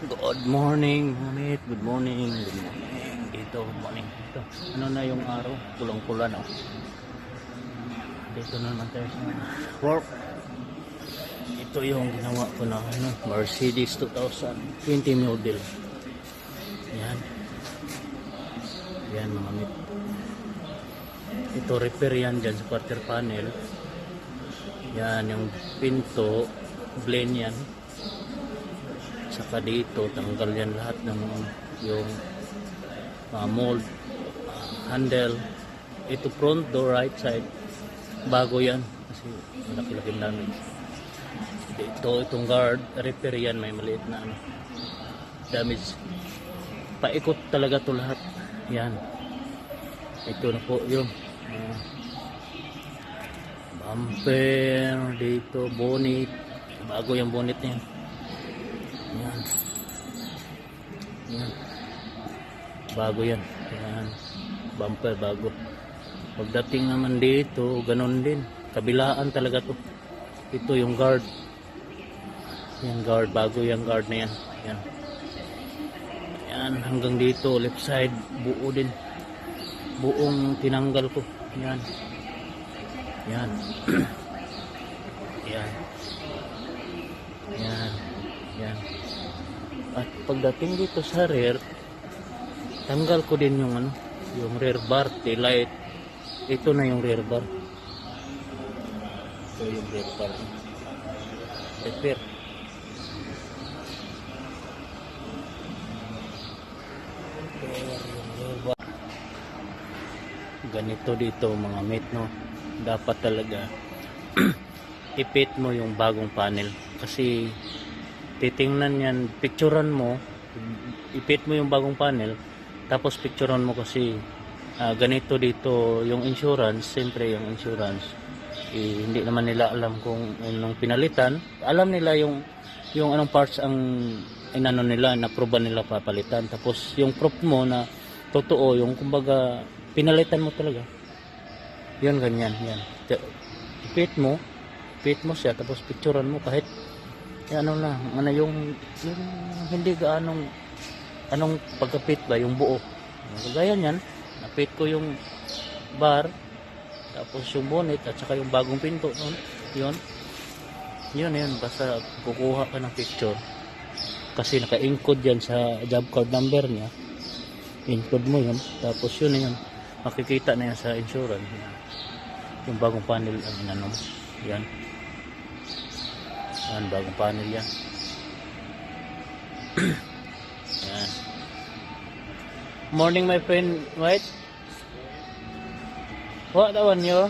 Good morning, Mamit. Good morning. Good morning. Dito, good morning. Dito. Ano na yung araw? Pulang-pula na. Dito na naman tayo sa work. Ito yung ginawa ko na Mercedes 2020 model. Yan. Yan, mga Mamit. Ito, repair yan dyan sa quarter panel. Yan, yung pinto, blend yan. Saka dito tanggal yan lahat ng yung mold, handle. Ito front door right side bago yan kasi malaki-laking damage. Itong guard repair yan, may maliit na damage. Paikot talaga to lahat yan. Ito na po yung bumper dito, bonnet, bago yung bonnet niya. Yan. Yan. Bago yan. Yan. Bumper bago. Pagdating naman dito, ganun din. Kabilaan talaga to. Ito yung guard. Yan guard. Bago yung guard na yan. Yan. Yan. Hanggang dito. Left side. Buo din. Buong tinanggal ko. Yan. Yan. Yan. Yan. Yan. At pagdating dito sa rear, tanggal ko din yung yung rear bar, tail light. Ito na yung rear bar. Ito yung rear bar. Repair. Ganito dito mga mate, no. Dapat talaga ipit mo yung bagong panel kasi titingnan yan, picturean mo, ipit mo yung bagong panel, tapos picturean mo kasi ganito dito yung insurance. Siyempre yung insurance hindi naman nila alam kung anong pinalitan. Alam nila yung anong parts ang inano nila, na proban nila papalitan. Tapos yung proof mo na totoo, yung kumbaga pinalitan mo talaga, yun ganyan. Yan, ipit mo siya, tapos picturean mo kahit yung hindi gaanong anong pagkapit ba yung buo. Kagaya niyan, napit ko yung bar, tapos yung bonnet at saka yung bagong pinto yun, basta kukuha ka ng picture kasi naka-encode yan sa job card number niya, encode mo yun, tapos yun makikita na yan sa insurance, yung bagong panel ang inano mo. Yan, bagong panel yan. Yan. Morning my friend, right? What that one, yo?